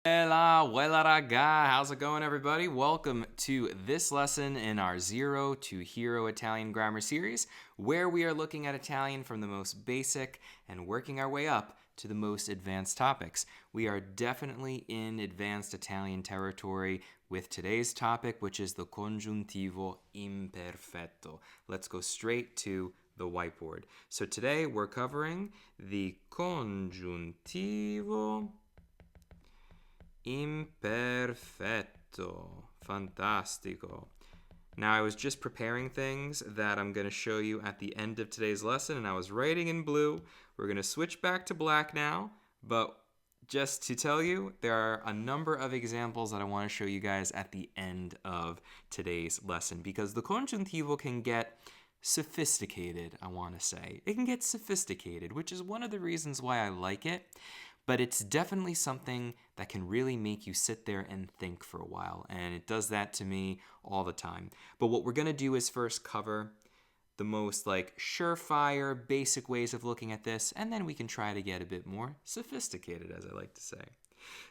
Weilà raga, how's it going everybody? Welcome to this lesson in our Zero to Hero Italian Grammar series, where we are looking at Italian from the most basic and working our way up to the most advanced topics. We are definitely in advanced Italian territory with today's topic, which is the Congiuntivo Imperfetto. Let's go straight to the whiteboard. So today we're covering the Congiuntivo Imperfetto. Fantastico. Now, I was just preparing things that I'm going to show you at the end of today's lesson, and I was writing in blue. We're going to switch back to black now, but just to tell you, there are a number of examples that I want to show you guys at the end of today's lesson, because the congiuntivo can get sophisticated, I want to say. It can get sophisticated, which is one of the reasons why I like it. But it's definitely something that can really make you sit there and think for a while. And it does that to me all the time. But what we're going to do is first cover the most surefire, basic ways of looking at this. And then we can try to get a bit more sophisticated, as I like to say.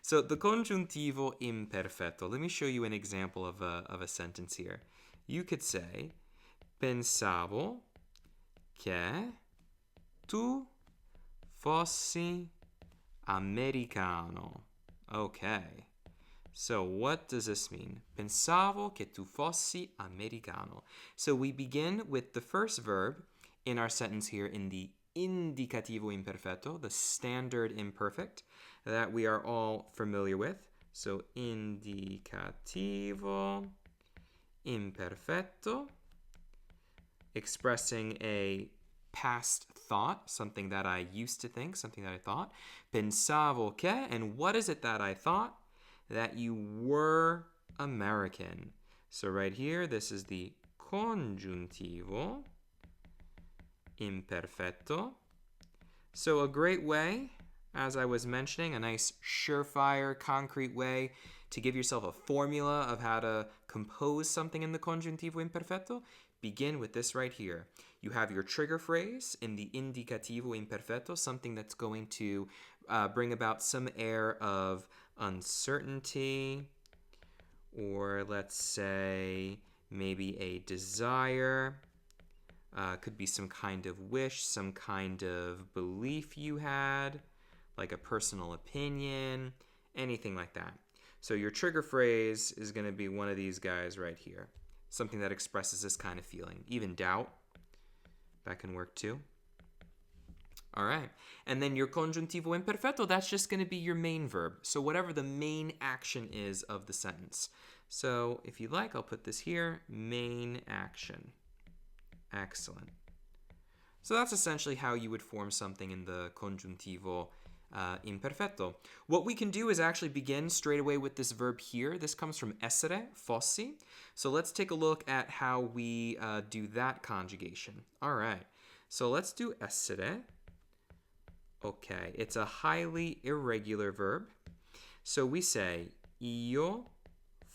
So the congiuntivo imperfetto. Let me show you an example of a sentence here. You could say, pensavo che tu fossi americano. Okay. So what does this mean? Pensavo che tu fossi americano. So we begin with the first verb in our sentence here in the indicativo imperfetto, the standard imperfect that we are all familiar with. So indicativo imperfetto, expressing a past thought, something that I used to think, something that I thought. Pensavo che, and what is it that I thought? That you were American. So right here, this is the congiuntivo imperfetto. So a great way, as I was mentioning, a nice surefire, concrete way to give yourself a formula of how to compose something in the congiuntivo imperfetto. Begin with this right here. You have your trigger phrase in the indicativo imperfetto, something that's going to bring about some air of uncertainty, or let's say maybe a desire. Could be some kind of wish, some kind of belief you had, like a personal opinion, anything like that. So your trigger phrase is going to be one of these guys right here. Something that expresses this kind of feeling. Even doubt, that can work too. All right. And then your congiuntivo imperfetto, that's just going to be your main verb. So whatever the main action is of the sentence. So if you like, I'll put this here, main action. Excellent. So that's essentially how you would form something in the congiuntivo imperfetto. What we can do is actually begin straight away with this verb here. This comes from essere, fossi. So let's take a look at how we do that conjugation. All right. So let's do essere. Okay. It's a highly irregular verb. So we say io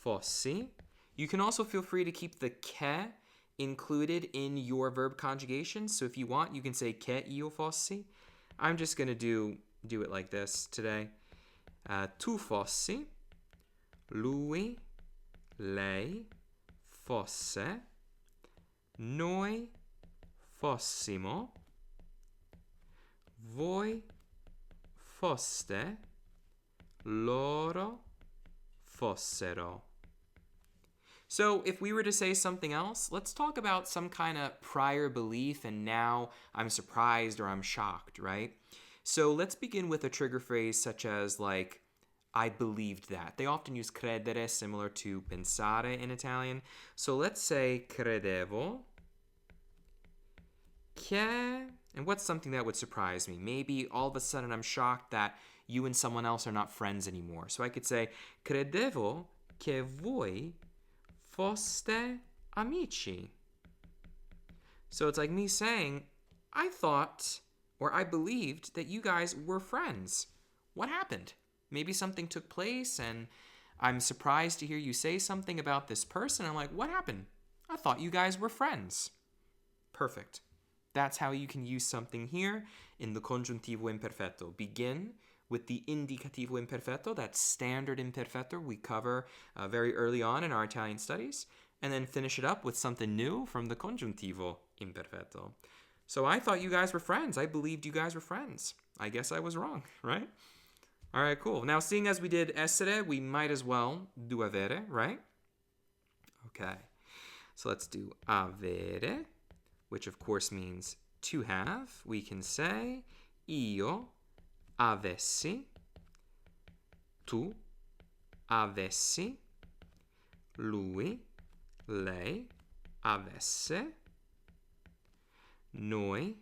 fossi. You can also feel free to keep the che included in your verb conjugation. So if you want, you can say che io fossi. I'm just going to do it like this today. Tu fossi, lui, lei, fosse, noi fossimo, voi foste, loro fossero. So if we were to say something else, let's talk about some kind of prior belief and now I'm surprised or I'm shocked, right? So let's begin with a trigger phrase such as I believed that. They often use credere, similar to pensare in Italian. So let's say credevo che, and what's something that would surprise me? Maybe all of a sudden I'm shocked that you and someone else are not friends anymore. So I could say credevo che voi foste amici. So it's like me saying, I thought, or I believed that you guys were friends. What happened? Maybe something took place and I'm surprised to hear you say something about this person. I'm like, what happened? I thought you guys were friends. Perfect. That's how you can use something here in the congiuntivo imperfetto. Begin with the Indicativo Imperfetto, that standard imperfetto we cover very early on in our Italian studies, and then finish it up with something new from the Congiuntivo Imperfetto. So I thought you guys were friends. I believed you guys were friends. I guess I was wrong, right? All right, cool. Now, seeing as we did essere, we might as well do avere, right? Okay. So let's do avere, which of course means to have. We can say io avessi, tu avessi, lui, lei avesse, noi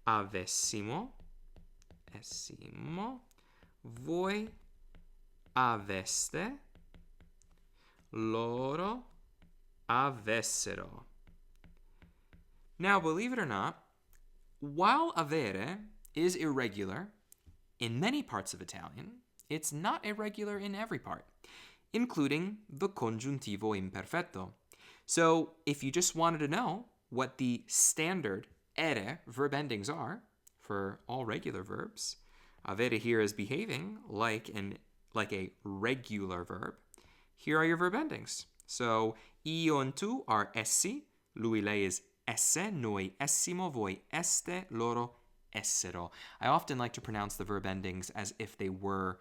avessimo, voi aveste, loro avessero. Now, believe it or not, while avere is irregular in many parts of Italian, it's not irregular in every part, including the congiuntivo imperfetto. So, if you just wanted to know what the standard ere verb endings are for all regular verbs, avere here is behaving like a regular verb. Here are your verb endings. So, io and tu are essi, lui, lei is esse, noi essimo, voi este, loro essero. I often like to pronounce the verb endings as if they were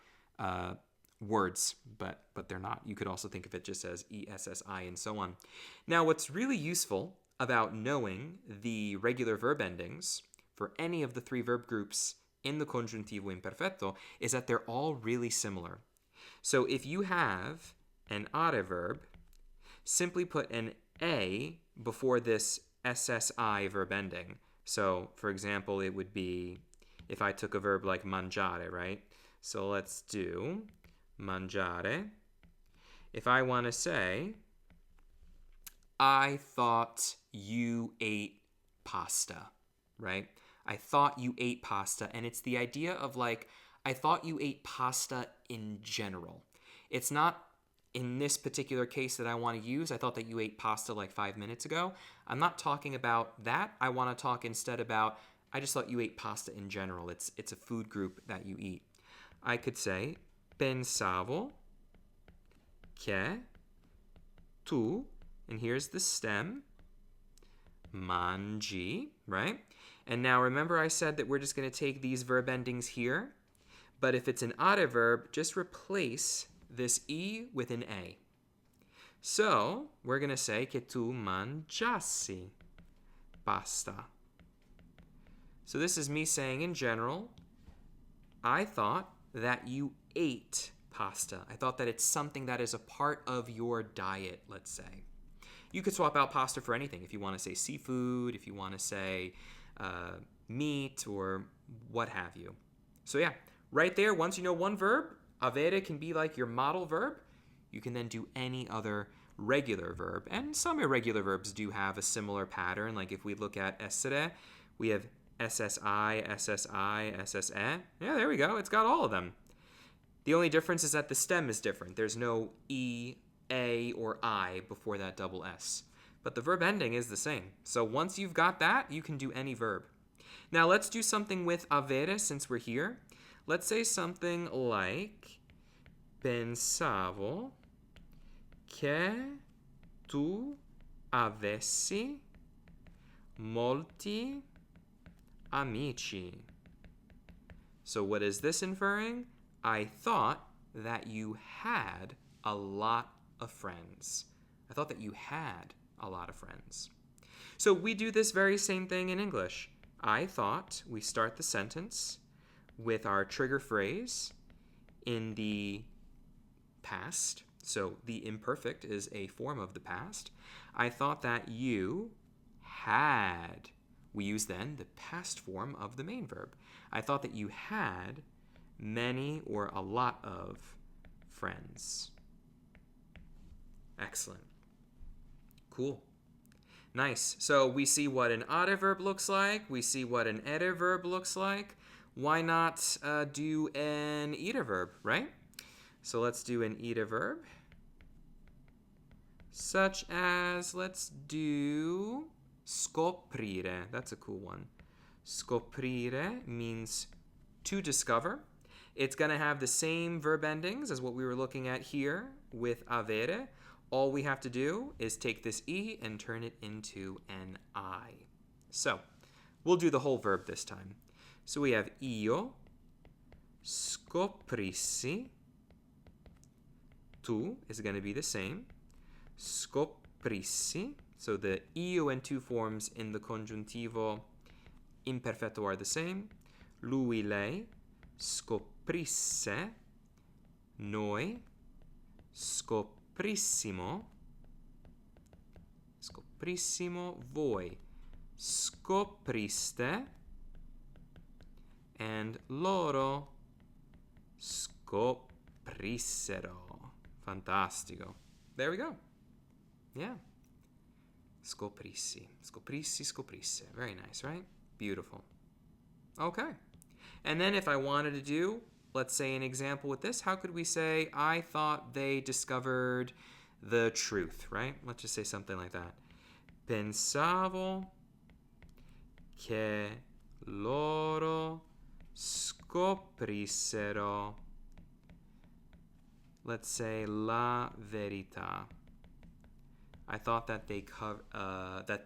words, but they're not. You could also think of it just as essi and so on. Now, what's really useful about knowing the regular verb endings for any of the three verb groups in the Congiuntivo Imperfetto is that they're all really similar. So if you have an are verb, simply put an a before this SSI verb ending. So, for example, it would be if I took a verb like mangiare, right? So let's do mangiare. If I want to say, I thought you ate pasta, right? I thought you ate pasta, and it's the idea of like, I thought you ate pasta in general. It's not in this particular case that I want to use. I thought that you ate pasta like 5 minutes ago. I'm not talking about that. I want to talk instead about, I just thought you ate pasta in general. It's a food group that you eat. I could say, pensavo che tu, and here's the stem, mangi, right? And now remember I said that we're just going to take these verb endings here, but if it's an are verb, just replace this e with an a. So we're going to say che tu mangiassi pasta. So this is me saying in general, I thought that you ate pasta. I thought that it's something that is a part of your diet, let's say. You could swap out pasta for anything. If you want to say seafood, if you want to say meat, or what have you. So yeah, right there, once you know one verb, avere can be like your model verb. You can then do any other regular verb. And some irregular verbs do have a similar pattern. Like if we look at essere, we have SSI, SSI, SSE. Yeah, there we go. It's got all of them. The only difference is that the stem is different. There's no E, A, or I before that double S. But the verb ending is the same. So once you've got that, you can do any verb. Now let's do something with avere since we're here. Let's say something like pensavo che tu avessi molti amici. So what is this inferring? I thought that you had a lot of friends. I thought that you had a lot of friends. So we do this very same thing in English. I thought, we start the sentence with our trigger phrase in the past. So the imperfect is a form of the past. I thought that you had. We use then the past form of the main verb. I thought that you had many or a lot of friends. Excellent. Cool. Nice. So we see what an are verb looks like. We see what an ere verb looks like. Why not do an ire verb, right? So let's do an ire verb. Such as, let's do scoprire. That's a cool one. Scoprire means to discover. It's going to have the same verb endings as what we were looking at here with avere. All we have to do is take this E and turn it into an I. So, we'll do the whole verb this time. So we have io scoprissi. Tu is going to be the same. Scoprissi. So the io and tu forms in the congiuntivo imperfetto are the same. Lui, lei, scoprisse. Noi, scoprissimo. Scoprissimo. Voi, scopriste. And loro, scoprissero. Fantastico. There we go. Yeah. Scoprissi. Scoprissi, scoprisse. Very nice, right? Beautiful. Okay. And then if I wanted to do, let's say an example with this, how could we say, I thought they discovered the truth, right? Let's just say something like that. Pensavo che loro scoprissero, let's say, la verità. I thought that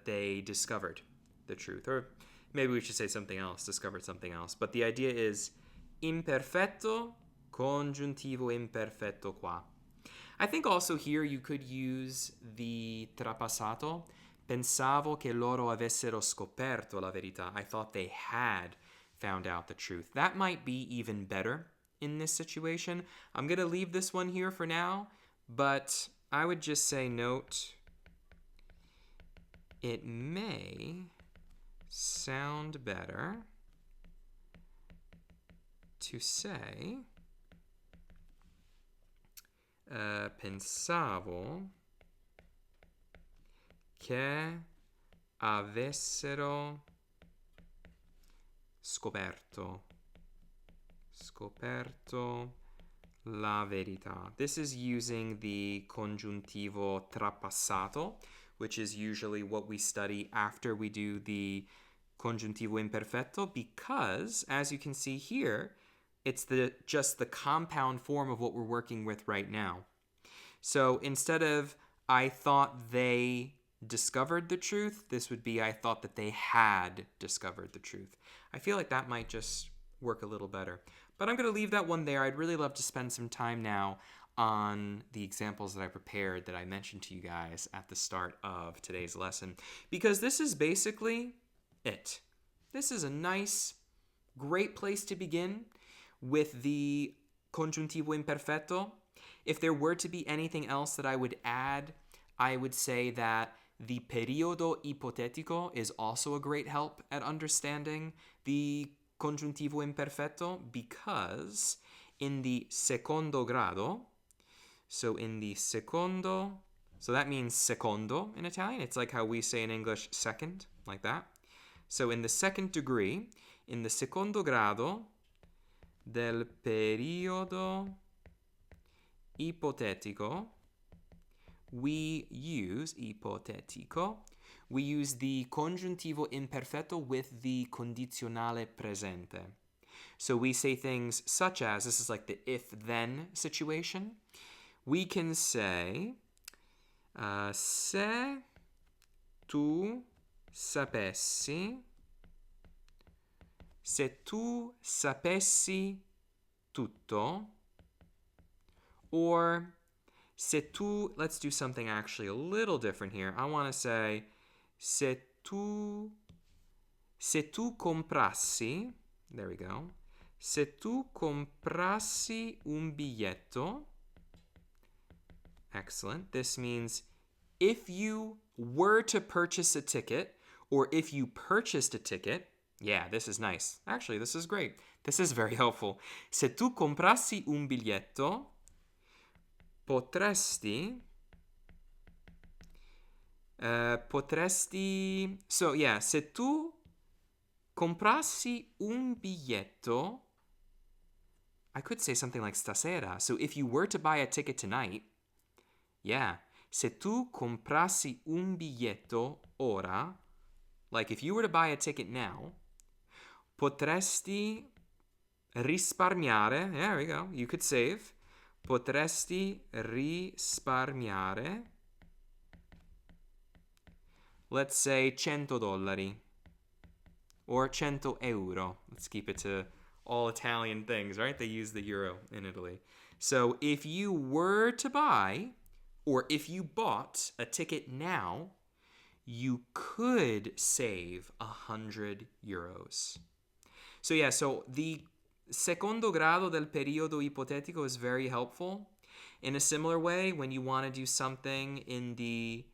they discovered the truth. Or maybe we should say something else, discovered something else. But the idea is imperfetto, congiuntivo imperfetto qua. I think also here you could use the trapassato. Pensavo che loro avessero scoperto la verità. I thought they had found out the truth. That might be even better in this situation. I'm going to leave this one here for now, but I would just say note, it may sound better to say pensavo che avessero scoperto la verità. This is using the congiuntivo trapassato, which is usually what we study after we do the congiuntivo imperfetto, because, as you can see here, it's just the compound form of what we're working with right now. So instead of I thought they discovered the truth, this would be I thought that they had discovered the truth. I feel like that might just work a little better. But I'm going to leave that one there. I'd really love to spend some time now on the examples that I prepared that I mentioned to you guys at the start of today's lesson, because this is basically it. This is a nice, great place to begin with the congiuntivo imperfetto. If there were to be anything else that I would add, I would say that the periodo ipotetico is also a great help at understanding the congiuntivo imperfetto, because in the secondo grado, so that means secondo in Italian. It's like how we say in English second, like that. So in the second degree, in the secondo grado del periodo ipotetico, we use the congiuntivo imperfetto with the condizionale presente. So we say things such as, this is like the if-then situation. We can say, se tu sapessi tutto, or se tu, let's do something actually a little different here. I want to say, se tu comprassi, there we go. Se tu comprassi un biglietto, excellent. This means if you were to purchase a ticket, or if you purchased a ticket, yeah, this is nice. Actually, this is great. This is very helpful. Se tu comprassi un biglietto, potresti, so yeah, se tu comprassi un biglietto, I could say something like stasera. So if you were to buy a ticket tonight, yeah, se tu comprassi un biglietto ora, like if you were to buy a ticket now, potresti Risparmiare. There we go. You could save. Potresti risparmiare. Let's say $100 or €100. Let's keep it to all Italian things, right? They use the euro in Italy. So if you were to buy, or if you bought a ticket now, you could save €100. So yeah, so the secondo grado del periodo ipotetico is very helpful. In a similar way, when you want to do something in the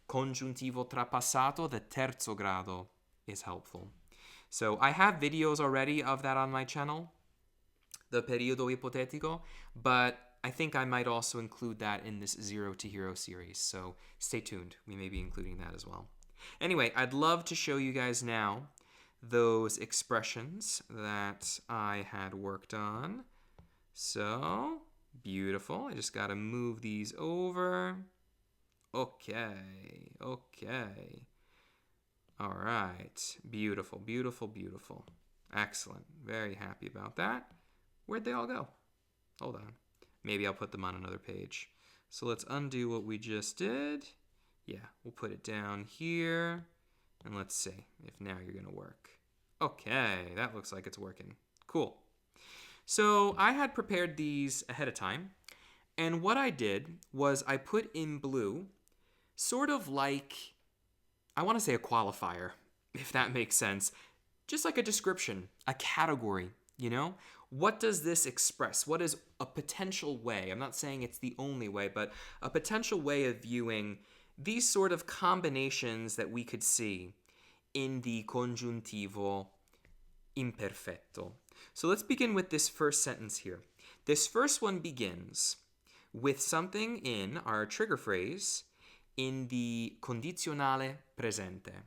congiuntivo trapassato, the terzo grado is helpful. So I have videos already of that on my channel, the periodo ipotetico, but I think I might also include that in this Zero to Hero series, so stay tuned. We may be including that as well. Anyway, I'd love to show you guys now those expressions that I had worked on. So, beautiful. I just got to move these over. Okay. All right. Beautiful, beautiful, beautiful. Excellent. Very happy about that. Where'd they all go? Hold on. Maybe I'll put them on another page. So let's undo what we just did. Yeah, we'll put it down here. And let's see if now you're going to work. Okay, that looks like it's working. Cool. So I had prepared these ahead of time. And what I did was I put in blue sort of like, I want to say a qualifier, if that makes sense. Just like a description, a category, you know? What does this express? What is a potential way? I'm not saying it's the only way, but a potential way of viewing these sort of combinations that we could see in the congiuntivo imperfetto. So let's begin with this first sentence here. This first one begins with something in our trigger phrase in the condizionale presente.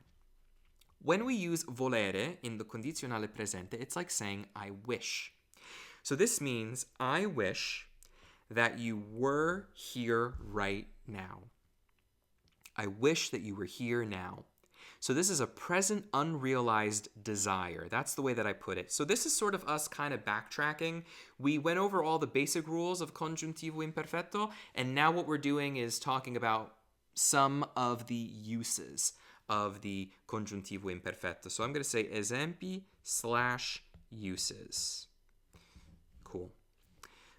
When we use volere in the condizionale presente, it's like saying I wish. So this means I wish that you were here right now. I wish that you were here now. So this is a present unrealized desire. That's the way that I put it. So this is sort of us kind of backtracking. We went over all the basic rules of congiuntivo imperfetto, and now what we're doing is talking about some of the uses of the congiuntivo imperfetto. So I'm going to say esempi/uses. Cool.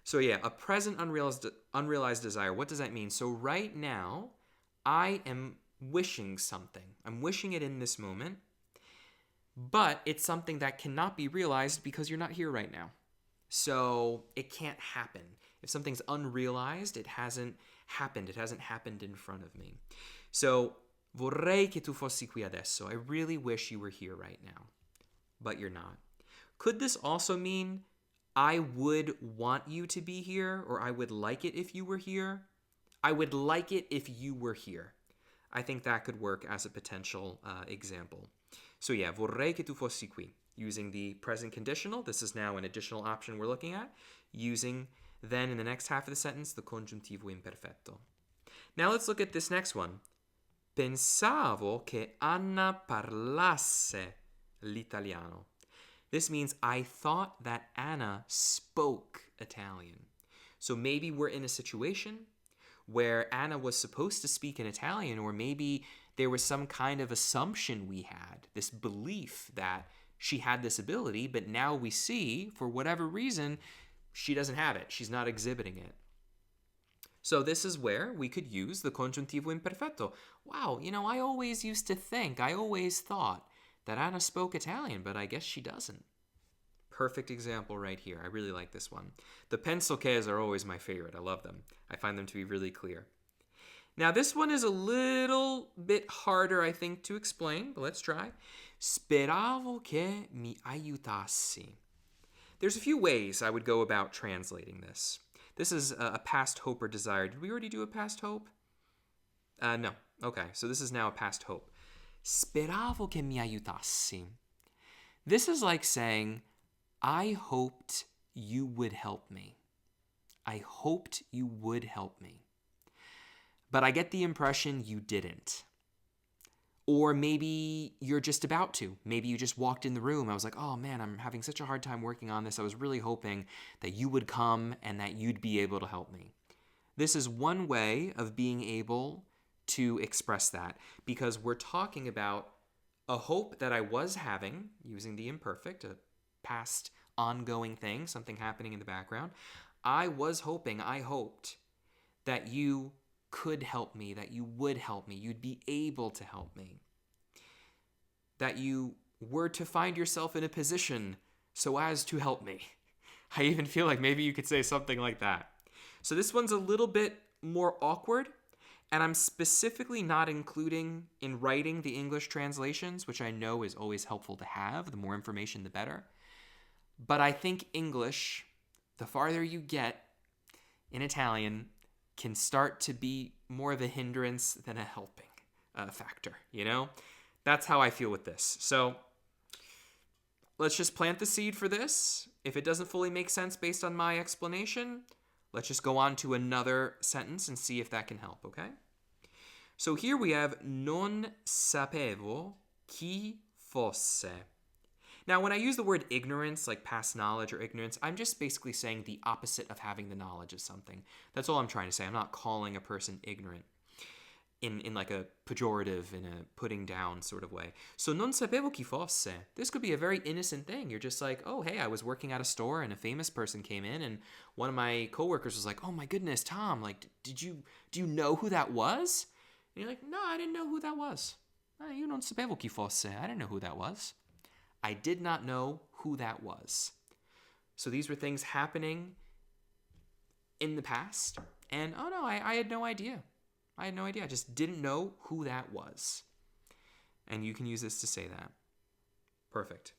So yeah, a present unrealized desire. What does that mean? So right now, I am wishing something. I'm wishing it in this moment, but it's something that cannot be realized because you're not here right now. So it can't happen. If something's unrealized, it hasn't happened. It hasn't happened in front of me. So vorrei che tu fossi qui adesso. I really wish you were here right now, but you're not. Could this also mean I would want you to be here, or I would like it if you were here? I would like it if you were here. I think that could work as a potential example. So yeah, vorrei che tu fossi qui. Using the present conditional, this is now an additional option we're looking at. Using then in the next half of the sentence, the congiuntivo imperfetto. Now let's look at this next one. Pensavo che Anna parlasse l'italiano. This means I thought that Anna spoke Italian. So maybe we're in a situation where Anna was supposed to speak in Italian, or maybe there was some kind of assumption we had, this belief that she had this ability, but now we see, for whatever reason, she doesn't have it. She's not exhibiting it. So this is where we could use the congiuntivo imperfetto. Wow, I always used to think, I always thought that Anna spoke Italian, but I guess she doesn't. Perfect example right here. I really like this one. The penso ches are always my favorite. I love them. I find them to be really clear. Now this one is a little bit harder, I think, to explain, but let's try. Speravo che mi aiutassi. There's a few ways I would go about translating this. This is a past hope or desire. Did we already do a past hope? No. Okay, so this is now a past hope. Speravo che mi aiutassi. This is like saying, I hoped you would help me. I hoped you would help me. But I get the impression you didn't. Or maybe you're just about to. Maybe you just walked in the room. I was like, oh man, I'm having such a hard time working on this. I was really hoping that you would come and that you'd be able to help me. This is one way of being able to express that, because we're talking about a hope that I was having using the imperfect, a past ongoing thing, something happening in the background. I hoped that you could help me, that you would help me, you'd be able to help me, that you were to find yourself in a position so as to help me. I even feel like maybe you could say something like that. So this one's a little bit more awkward, and I'm specifically not including in writing the English translations, which I know is always helpful to have. The more information, the better. But I think English, the farther you get in Italian, can start to be more of a hindrance than a helping factor, you know? That's how I feel with this. So let's just plant the seed for this. If it doesn't fully make sense based on my explanation, let's just go on to another sentence and see if that can help, okay? So here we have non sapevo chi fosse. Now, when I use the word ignorance, like past knowledge or ignorance, I'm just basically saying the opposite of having the knowledge of something. That's all I'm trying to say. I'm not calling a person ignorant in like a pejorative, in a putting down sort of way. So non sapevo chi fosse. This could be a very innocent thing. You're just like, oh, hey, I was working at a store and a famous person came in and one of my coworkers was like, oh my goodness, Tom, like, do you know who that was? And you're like, no, I didn't know who that was. Io non sapevo chi fosse. I didn't know who that was. I did not know who that was. So these were things happening in the past. And, oh no, I had no idea. I had no idea. I just didn't know who that was. And you can use this to say that. Perfect.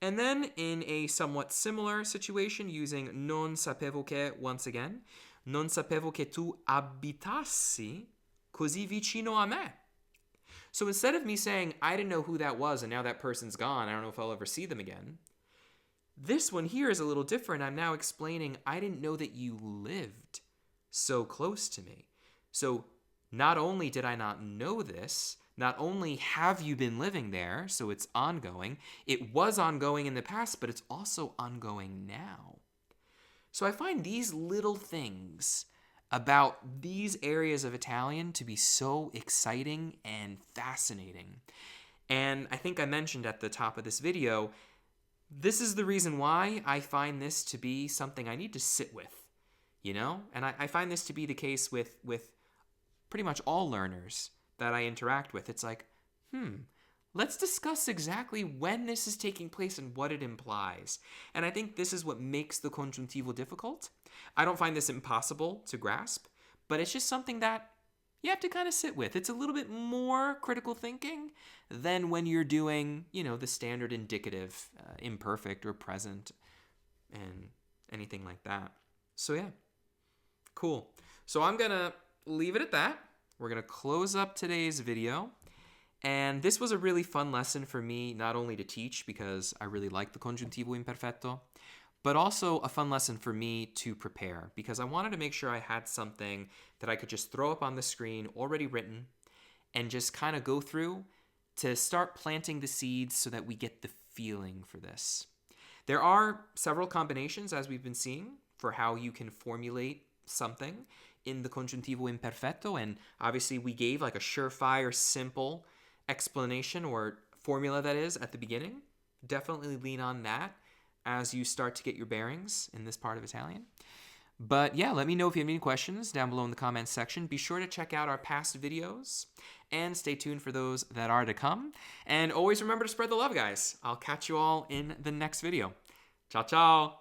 And then in a somewhat similar situation, using non sapevo che once again, non sapevo che tu abitassi così vicino a me. So instead of me saying, I didn't know who that was and now that person's gone, I don't know if I'll ever see them again, this one here is a little different. I'm now explaining, I didn't know that you lived so close to me. So not only did I not know this, not only have you been living there, so it's ongoing, it was ongoing in the past, but it's also ongoing now. So I find these little things about these areas of Italian to be so exciting and fascinating. And I think I mentioned at the top of this video, this is the reason why I find this to be something I need to sit with, you know? And I find this to be the case with pretty much all learners that I interact with. It's like, let's discuss exactly when this is taking place and what it implies. And I think this is what makes the congiuntivo difficult. I don't find this impossible to grasp, but it's just something that you have to kind of sit with. It's a little bit more critical thinking than when you're doing, you know, the standard indicative, imperfect or present and anything like that. So yeah, cool. So I'm going to leave it at that. We're going to close up today's video. And this was a really fun lesson for me, not only to teach because I really like the Congiuntivo Imperfetto, but also a fun lesson for me to prepare because I wanted to make sure I had something that I could just throw up on the screen already written and just kind of go through to start planting the seeds so that we get the feeling for this. There are several combinations, as we've been seeing, for how you can formulate something in the Congiuntivo Imperfetto, and obviously we gave like a surefire, simple explanation or formula that is at the beginning. Definitely lean on that as you start to get your bearings in this part of Italian. But yeah, let me know if you have any questions down below in the comments section. Be sure to check out our past videos and stay tuned for those that are to come. And always remember to spread the love, guys. I'll catch you all in the next video. Ciao, ciao.